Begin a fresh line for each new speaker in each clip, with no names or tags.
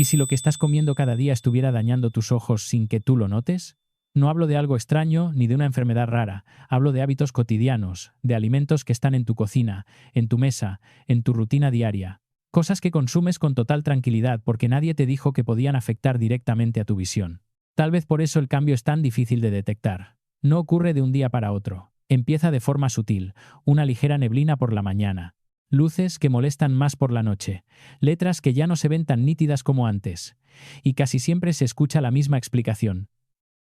¿Y si lo que estás comiendo cada día estuviera dañando tus ojos sin que tú lo notes? No hablo de algo extraño ni de una enfermedad rara, hablo de hábitos cotidianos, de alimentos que están en tu cocina, en tu mesa, en tu rutina diaria. Cosas que consumes con total tranquilidad porque nadie te dijo que podían afectar directamente a tu visión. Tal vez por eso el cambio es tan difícil de detectar. No ocurre de un día para otro. Empieza de forma sutil, una ligera neblina por la mañana, luces que molestan más por la noche, letras que ya no se ven tan nítidas como antes. Y casi siempre se escucha la misma explicación.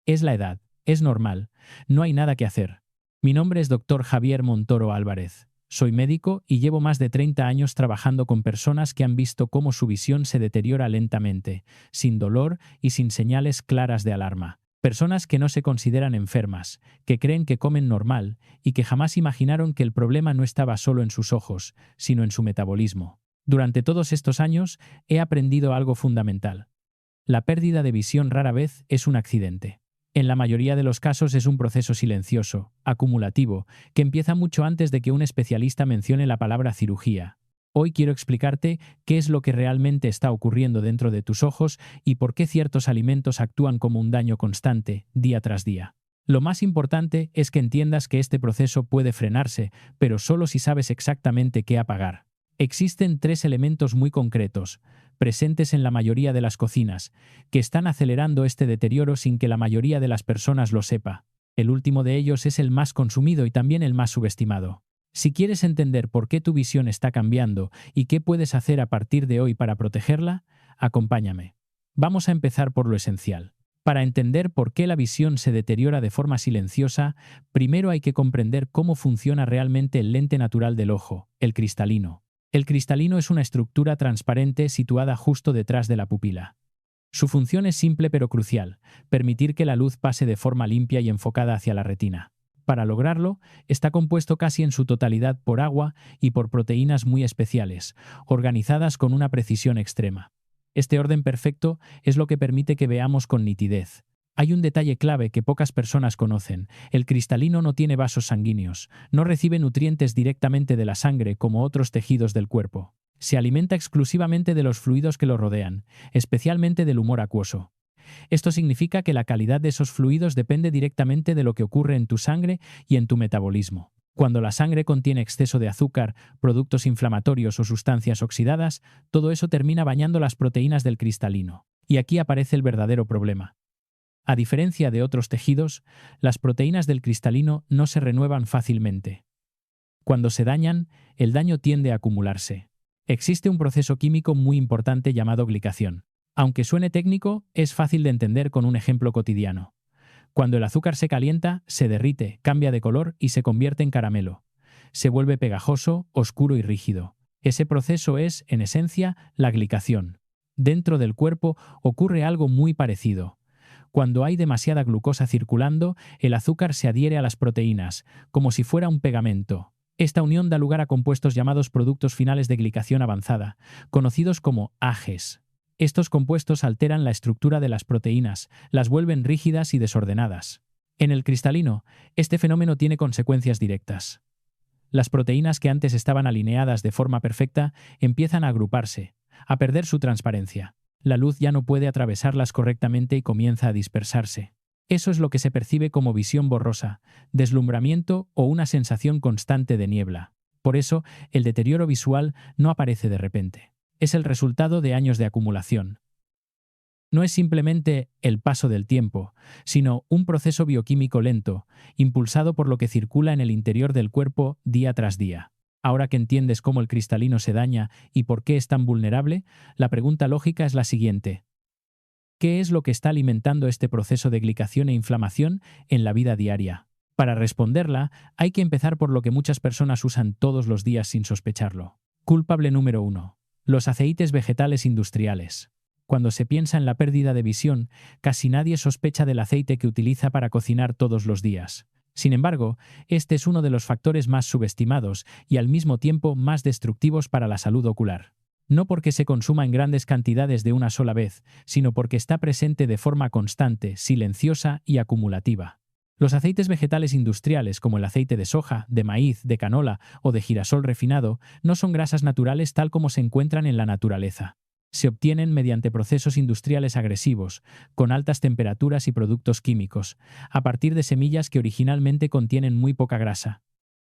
Es la edad, es normal, no hay nada que hacer. Mi nombre es Dr. Javier Montoro Álvarez. Soy médico y llevo más de 30 años trabajando con personas que han visto cómo su visión se deteriora lentamente, sin dolor y sin señales claras de alarma. Personas que no se consideran enfermas, que creen que comen normal y que jamás imaginaron que el problema no estaba solo en sus ojos, sino en su metabolismo. Durante todos estos años he aprendido algo fundamental. La pérdida de visión rara vez es un accidente. En la mayoría de los casos es un proceso silencioso, acumulativo, que empieza mucho antes de que un especialista mencione la palabra cirugía. Hoy quiero explicarte qué es lo que realmente está ocurriendo dentro de tus ojos y por qué ciertos alimentos actúan como un daño constante, día tras día. Lo más importante es que entiendas que este proceso puede frenarse, pero solo si sabes exactamente qué apagar. Existen 3 elementos muy concretos, presentes en la mayoría de las cocinas, que están acelerando este deterioro sin que la mayoría de las personas lo sepa. El último de ellos es el más consumido y también el más subestimado. Si quieres entender por qué tu visión está cambiando y qué puedes hacer a partir de hoy para protegerla, acompáñame. Vamos a empezar por lo esencial. Para entender por qué la visión se deteriora de forma silenciosa, primero hay que comprender cómo funciona realmente el lente natural del ojo, el cristalino. El cristalino es una estructura transparente situada justo detrás de la pupila. Su función es simple pero crucial, permitir que la luz pase de forma limpia y enfocada hacia la retina. Para lograrlo, está compuesto casi en su totalidad por agua y por proteínas muy especiales, organizadas con una precisión extrema. Este orden perfecto es lo que permite que veamos con nitidez. Hay un detalle clave que pocas personas conocen. El cristalino no tiene vasos sanguíneos, no recibe nutrientes directamente de la sangre como otros tejidos del cuerpo. Se alimenta exclusivamente de los fluidos que lo rodean, especialmente del humor acuoso. Esto significa que la calidad de esos fluidos depende directamente de lo que ocurre en tu sangre y en tu metabolismo. Cuando la sangre contiene exceso de azúcar, productos inflamatorios o sustancias oxidadas, todo eso termina bañando las proteínas del cristalino. Y aquí aparece el verdadero problema. A diferencia de otros tejidos, las proteínas del cristalino no se renuevan fácilmente. Cuando se dañan, el daño tiende a acumularse. Existe un proceso químico muy importante llamado glicación. Aunque suene técnico, es fácil de entender con un ejemplo cotidiano. Cuando el azúcar se calienta, se derrite, cambia de color y se convierte en caramelo. Se vuelve pegajoso, oscuro y rígido. Ese proceso es, en esencia, la glicación. Dentro del cuerpo ocurre algo muy parecido. Cuando hay demasiada glucosa circulando, el azúcar se adhiere a las proteínas, como si fuera un pegamento. Esta unión da lugar a compuestos llamados productos finales de glicación avanzada, conocidos como AGEs. Estos compuestos alteran la estructura de las proteínas, las vuelven rígidas y desordenadas. En el cristalino, este fenómeno tiene consecuencias directas. Las proteínas que antes estaban alineadas de forma perfecta empiezan a agruparse, a perder su transparencia. La luz ya no puede atravesarlas correctamente y comienza a dispersarse. Eso es lo que se percibe como visión borrosa, deslumbramiento o una sensación constante de niebla. Por eso, el deterioro visual no aparece de repente. Es el resultado de años de acumulación. No es simplemente el paso del tiempo, sino un proceso bioquímico lento, impulsado por lo que circula en el interior del cuerpo día tras día. Ahora que entiendes cómo el cristalino se daña y por qué es tan vulnerable, la pregunta lógica es la siguiente. ¿Qué es lo que está alimentando este proceso de glicación e inflamación en la vida diaria? Para responderla, hay que empezar por lo que muchas personas usan todos los días sin sospecharlo. Culpable número 1. Los aceites vegetales industriales. Cuando se piensa en la pérdida de visión, casi nadie sospecha del aceite que utiliza para cocinar todos los días. Sin embargo, este es uno de los factores más subestimados y al mismo tiempo más destructivos para la salud ocular. No porque se consuma en grandes cantidades de una sola vez, sino porque está presente de forma constante, silenciosa y acumulativa. Los aceites vegetales industriales, como el aceite de soja, de maíz, de canola o de girasol refinado, no son grasas naturales tal como se encuentran en la naturaleza. Se obtienen mediante procesos industriales agresivos, con altas temperaturas y productos químicos, a partir de semillas que originalmente contienen muy poca grasa.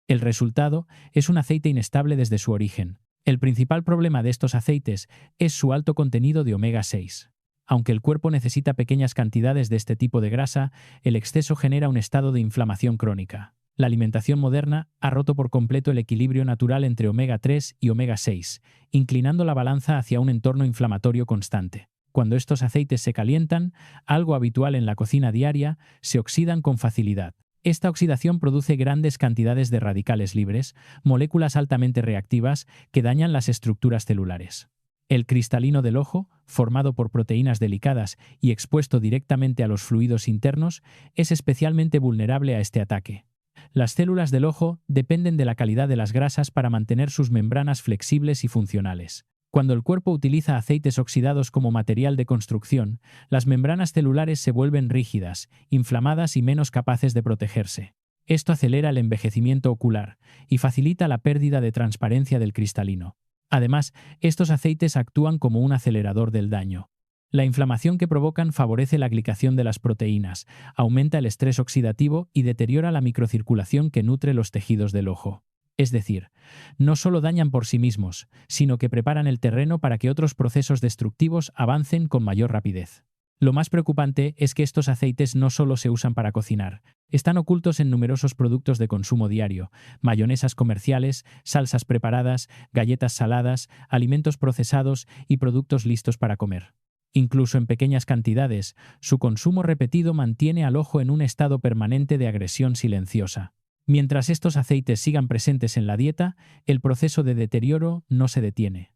El resultado es un aceite inestable desde su origen. El principal problema de estos aceites es su alto contenido de omega 6. Aunque el cuerpo necesita pequeñas cantidades de este tipo de grasa, el exceso genera un estado de inflamación crónica. La alimentación moderna ha roto por completo el equilibrio natural entre omega 3 y omega 6, inclinando la balanza hacia un entorno inflamatorio constante. Cuando estos aceites se calientan, algo habitual en la cocina diaria, se oxidan con facilidad. Esta oxidación produce grandes cantidades de radicales libres, moléculas altamente reactivas que dañan las estructuras celulares. El cristalino del ojo, formado por proteínas delicadas y expuesto directamente a los fluidos internos, es especialmente vulnerable a este ataque. Las células del ojo dependen de la calidad de las grasas para mantener sus membranas flexibles y funcionales. Cuando el cuerpo utiliza aceites oxidados como material de construcción, las membranas celulares se vuelven rígidas, inflamadas y menos capaces de protegerse. Esto acelera el envejecimiento ocular y facilita la pérdida de transparencia del cristalino. Además, estos aceites actúan como un acelerador del daño. La inflamación que provocan favorece la glicación de las proteínas, aumenta el estrés oxidativo y deteriora la microcirculación que nutre los tejidos del ojo. Es decir, no solo dañan por sí mismos, sino que preparan el terreno para que otros procesos destructivos avancen con mayor rapidez. Lo más preocupante es que estos aceites no solo se usan para cocinar, están ocultos en numerosos productos de consumo diario, mayonesas comerciales, salsas preparadas, galletas saladas, alimentos procesados y productos listos para comer. Incluso en pequeñas cantidades, su consumo repetido mantiene al ojo en un estado permanente de agresión silenciosa. Mientras estos aceites sigan presentes en la dieta, el proceso de deterioro no se detiene.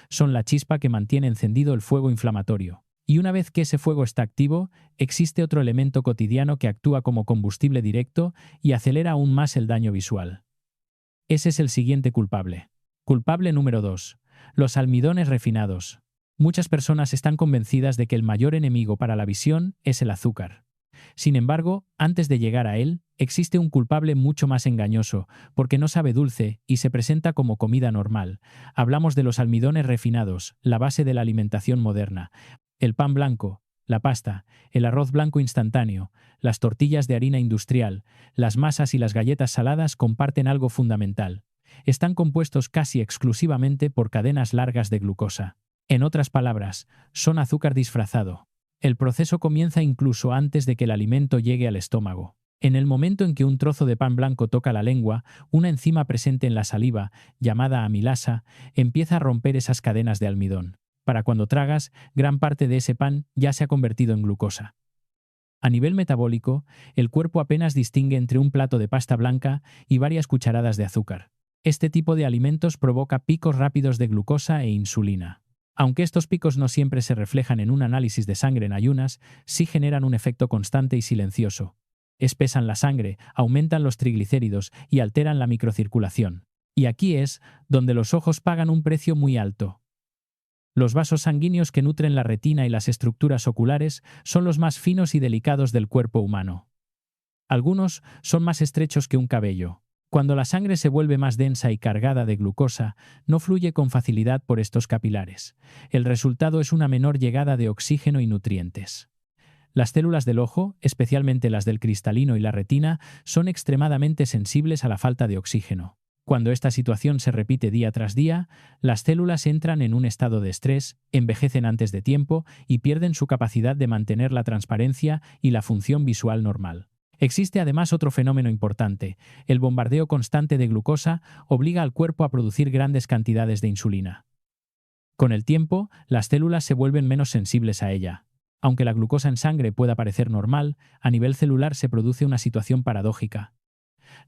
Son la chispa que mantiene encendido el fuego inflamatorio. Y una vez que ese fuego está activo, existe otro elemento cotidiano que actúa como combustible directo y acelera aún más el daño visual. Ese es el siguiente culpable. Culpable número 2. Los almidones refinados. Muchas personas están convencidas de que el mayor enemigo para la visión es el azúcar. Sin embargo, antes de llegar a él, existe un culpable mucho más engañoso, porque no sabe dulce y se presenta como comida normal. Hablamos de los almidones refinados, la base de la alimentación moderna. El pan blanco, la pasta, el arroz blanco instantáneo, las tortillas de harina industrial, las masas y las galletas saladas comparten algo fundamental. Están compuestos casi exclusivamente por cadenas largas de glucosa. En otras palabras, son azúcar disfrazado. El proceso comienza incluso antes de que el alimento llegue al estómago. En el momento en que un trozo de pan blanco toca la lengua, una enzima presente en la saliva, llamada amilasa, empieza a romper esas cadenas de almidón. Para cuando tragas, gran parte de ese pan ya se ha convertido en glucosa. A nivel metabólico, el cuerpo apenas distingue entre un plato de pasta blanca y varias cucharadas de azúcar. Este tipo de alimentos provoca picos rápidos de glucosa e insulina. Aunque estos picos no siempre se reflejan en un análisis de sangre en ayunas, sí generan un efecto constante y silencioso. Espesan la sangre, aumentan los triglicéridos y alteran la microcirculación. Y aquí es donde los ojos pagan un precio muy alto. Los vasos sanguíneos que nutren la retina y las estructuras oculares son los más finos y delicados del cuerpo humano. Algunos son más estrechos que un cabello. Cuando la sangre se vuelve más densa y cargada de glucosa, no fluye con facilidad por estos capilares. El resultado es una menor llegada de oxígeno y nutrientes. Las células del ojo, especialmente las del cristalino y la retina, son extremadamente sensibles a la falta de oxígeno. Cuando esta situación se repite día tras día, las células entran en un estado de estrés, envejecen antes de tiempo y pierden su capacidad de mantener la transparencia y la función visual normal. Existe además otro fenómeno importante. El bombardeo constante de glucosa obliga al cuerpo a producir grandes cantidades de insulina. Con el tiempo, las células se vuelven menos sensibles a ella. Aunque la glucosa en sangre pueda parecer normal, a nivel celular se produce una situación paradójica.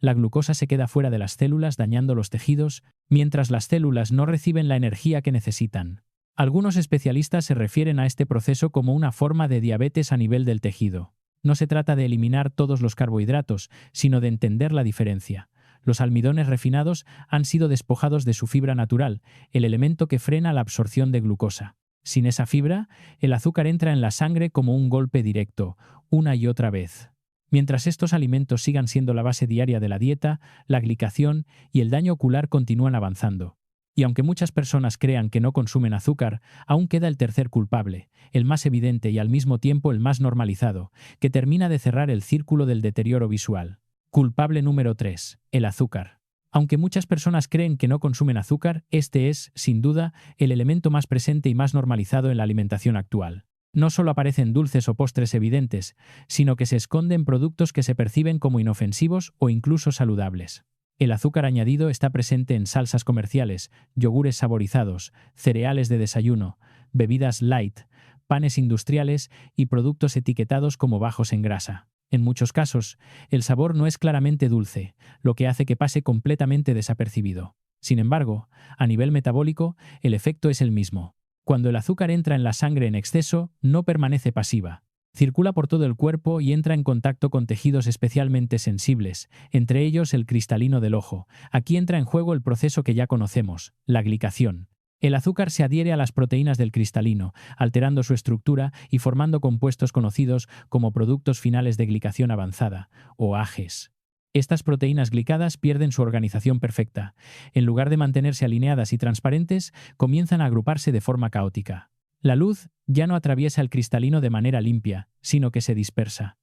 La glucosa se queda fuera de las células dañando los tejidos, mientras las células no reciben la energía que necesitan. Algunos especialistas se refieren a este proceso como una forma de diabetes a nivel del tejido. No se trata de eliminar todos los carbohidratos, sino de entender la diferencia. Los almidones refinados han sido despojados de su fibra natural, el elemento que frena la absorción de glucosa. Sin esa fibra, el azúcar entra en la sangre como un golpe directo, una y otra vez. Mientras estos alimentos sigan siendo la base diaria de la dieta, la glicación y el daño ocular continúan avanzando. Y aunque muchas personas crean que no consumen azúcar, aún queda el tercer culpable, el más evidente y al mismo tiempo el más normalizado, que termina de cerrar el círculo del deterioro visual. Culpable número 3. El azúcar. Aunque muchas personas creen que no consumen azúcar, este es, sin duda, el elemento más presente y más normalizado en la alimentación actual. No solo aparecen dulces o postres evidentes, sino que se esconden productos que se perciben como inofensivos o incluso saludables. El azúcar añadido está presente en salsas comerciales, yogures saborizados, cereales de desayuno, bebidas light, panes industriales y productos etiquetados como bajos en grasa. En muchos casos, el sabor no es claramente dulce, lo que hace que pase completamente desapercibido. Sin embargo, a nivel metabólico, el efecto es el mismo. Cuando el azúcar entra en la sangre en exceso, no permanece pasiva. Circula por todo el cuerpo y entra en contacto con tejidos especialmente sensibles, entre ellos el cristalino del ojo. Aquí entra en juego el proceso que ya conocemos, la glicación. El azúcar se adhiere a las proteínas del cristalino, alterando su estructura y formando compuestos conocidos como productos finales de glicación avanzada, o AGEs. Estas proteínas glicadas pierden su organización perfecta. En lugar de mantenerse alineadas y transparentes, comienzan a agruparse de forma caótica. La luz ya no atraviesa el cristalino de manera limpia, sino que se dispersa.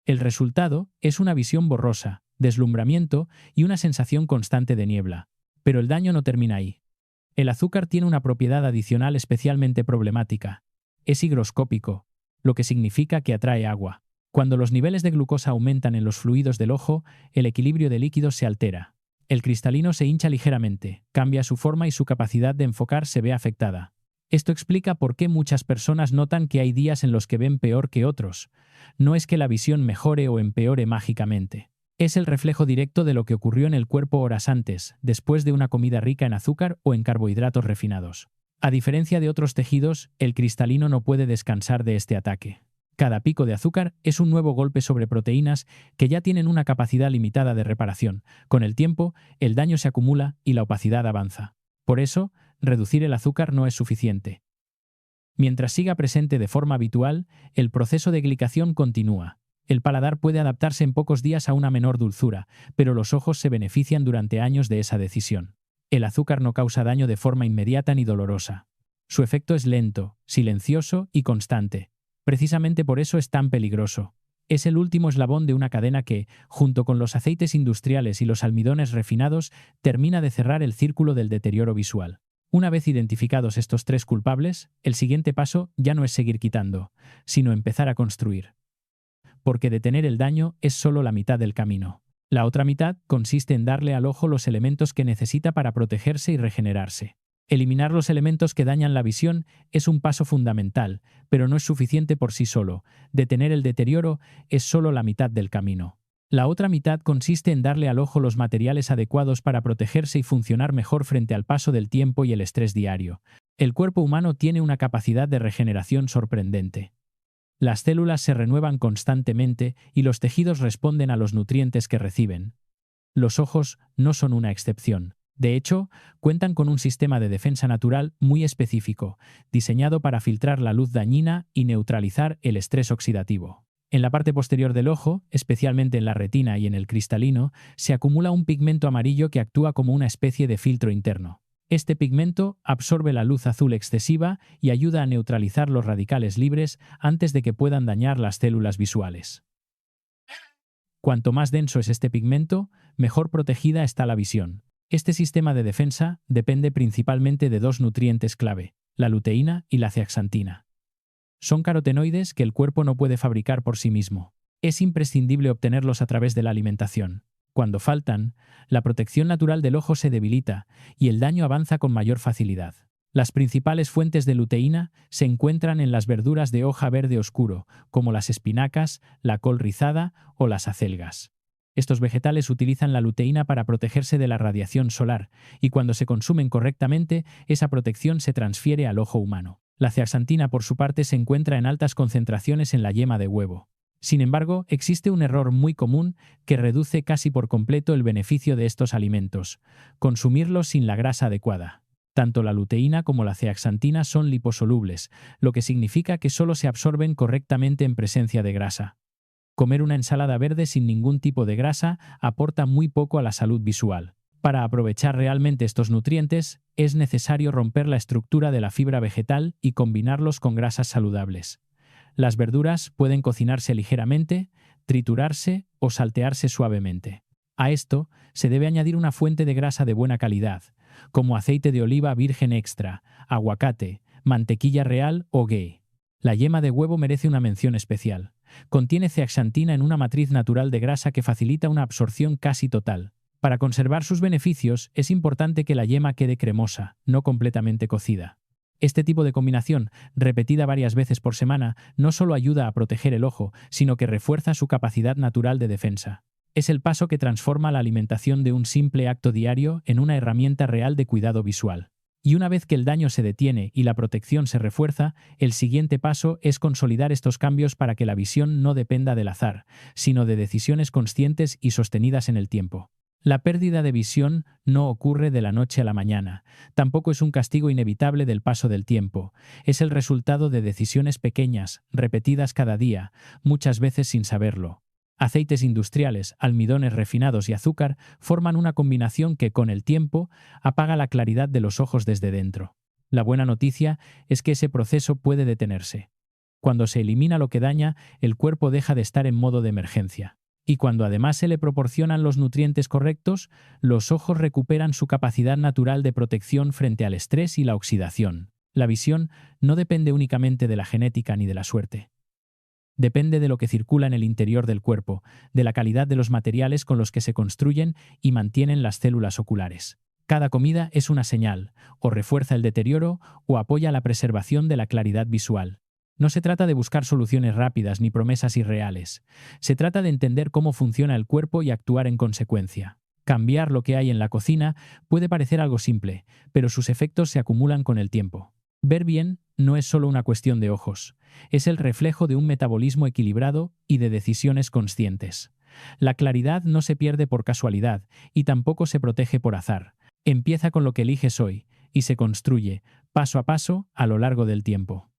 El resultado es una visión borrosa, deslumbramiento y una sensación constante de niebla. Pero el daño no termina ahí. El azúcar tiene una propiedad adicional especialmente problemática. Es higroscópico, lo que significa que atrae agua. Cuando los niveles de glucosa aumentan en los fluidos del ojo, el equilibrio de líquidos se altera. El cristalino se hincha ligeramente, cambia su forma y su capacidad de enfocar se ve afectada. Esto explica por qué muchas personas notan que hay días en los que ven peor que otros. No es que la visión mejore o empeore mágicamente. Es el reflejo directo de lo que ocurrió en el cuerpo horas antes, después de una comida rica en azúcar o en carbohidratos refinados. A diferencia de otros tejidos, el cristalino no puede descansar de este ataque. Cada pico de azúcar es un nuevo golpe sobre proteínas que ya tienen una capacidad limitada de reparación. Con el tiempo, el daño se acumula y la opacidad avanza. Por eso, reducir el azúcar no es suficiente. Mientras siga presente de forma habitual, el proceso de glicación continúa. El paladar puede adaptarse en pocos días a una menor dulzura, pero los ojos se benefician durante años de esa decisión. El azúcar no causa daño de forma inmediata ni dolorosa. Su efecto es lento, silencioso y constante. Precisamente por eso es tan peligroso. Es el último eslabón de una cadena que, junto con los aceites industriales y los almidones refinados, termina de cerrar el círculo del deterioro visual. Una vez identificados estos tres culpables, el siguiente paso ya no es seguir quitando, sino empezar a construir. Porque detener el daño es solo la mitad del camino. La otra mitad consiste en darle al ojo los elementos que necesita para protegerse y regenerarse. Eliminar los elementos que dañan la visión es un paso fundamental, pero no es suficiente por sí solo. Detener el deterioro es solo la mitad del camino. La otra mitad consiste en darle al ojo los materiales adecuados para protegerse y funcionar mejor frente al paso del tiempo y el estrés diario. El cuerpo humano tiene una capacidad de regeneración sorprendente. Las células se renuevan constantemente y los tejidos responden a los nutrientes que reciben. Los ojos no son una excepción. De hecho, cuentan con un sistema de defensa natural muy específico, diseñado para filtrar la luz dañina y neutralizar el estrés oxidativo. En la parte posterior del ojo, especialmente en la retina y en el cristalino, se acumula un pigmento amarillo que actúa como una especie de filtro interno. Este pigmento absorbe la luz azul excesiva y ayuda a neutralizar los radicales libres antes de que puedan dañar las células visuales. Cuanto más denso es este pigmento, mejor protegida está la visión. Este sistema de defensa depende principalmente de dos nutrientes clave, la luteína y la zeaxantina. Son carotenoides que el cuerpo no puede fabricar por sí mismo. Es imprescindible obtenerlos a través de la alimentación. Cuando faltan, la protección natural del ojo se debilita y el daño avanza con mayor facilidad. Las principales fuentes de luteína se encuentran en las verduras de hoja verde oscuro, como las espinacas, la col rizada o las acelgas. Estos vegetales utilizan la luteína para protegerse de la radiación solar, y cuando se consumen correctamente, esa protección se transfiere al ojo humano. La zeaxantina, por su parte, se encuentra en altas concentraciones en la yema de huevo. Sin embargo, existe un error muy común que reduce casi por completo el beneficio de estos alimentos: consumirlos sin la grasa adecuada. Tanto la luteína como la zeaxantina son liposolubles, lo que significa que solo se absorben correctamente en presencia de grasa. Comer una ensalada verde sin ningún tipo de grasa aporta muy poco a la salud visual. Para aprovechar realmente estos nutrientes, es necesario romper la estructura de la fibra vegetal y combinarlos con grasas saludables. Las verduras pueden cocinarse ligeramente, triturarse o saltearse suavemente. A esto se debe añadir una fuente de grasa de buena calidad, como aceite de oliva virgen extra, aguacate, mantequilla real o ghee. La yema de huevo merece una mención especial. Contiene zeaxantina en una matriz natural de grasa que facilita una absorción casi total. Para conservar sus beneficios, es importante que la yema quede cremosa, no completamente cocida. Este tipo de combinación, repetida varias veces por semana, no solo ayuda a proteger el ojo, sino que refuerza su capacidad natural de defensa. Es el paso que transforma la alimentación de un simple acto diario en una herramienta real de cuidado visual. Y una vez que el daño se detiene y la protección se refuerza, el siguiente paso es consolidar estos cambios para que la visión no dependa del azar, sino de decisiones conscientes y sostenidas en el tiempo. La pérdida de visión no ocurre de la noche a la mañana, tampoco es un castigo inevitable del paso del tiempo, es el resultado de decisiones pequeñas, repetidas cada día, muchas veces sin saberlo. Aceites industriales, almidones refinados y azúcar forman una combinación que, con el tiempo, apaga la claridad de los ojos desde dentro. La buena noticia es que ese proceso puede detenerse. Cuando se elimina lo que daña, el cuerpo deja de estar en modo de emergencia. Y cuando además se le proporcionan los nutrientes correctos, los ojos recuperan su capacidad natural de protección frente al estrés y la oxidación. La visión no depende únicamente de la genética ni de la suerte. Depende de lo que circula en el interior del cuerpo, de la calidad de los materiales con los que se construyen y mantienen las células oculares. Cada comida es una señal, o refuerza el deterioro o apoya la preservación de la claridad visual. No se trata de buscar soluciones rápidas ni promesas irreales. Se trata de entender cómo funciona el cuerpo y actuar en consecuencia. Cambiar lo que hay en la cocina puede parecer algo simple, pero sus efectos se acumulan con el tiempo. Ver bien no es solo una cuestión de ojos, es el reflejo de un metabolismo equilibrado y de decisiones conscientes. La claridad no se pierde por casualidad y tampoco se protege por azar. Empieza con lo que eliges hoy y se construye, paso a paso, a lo largo del tiempo.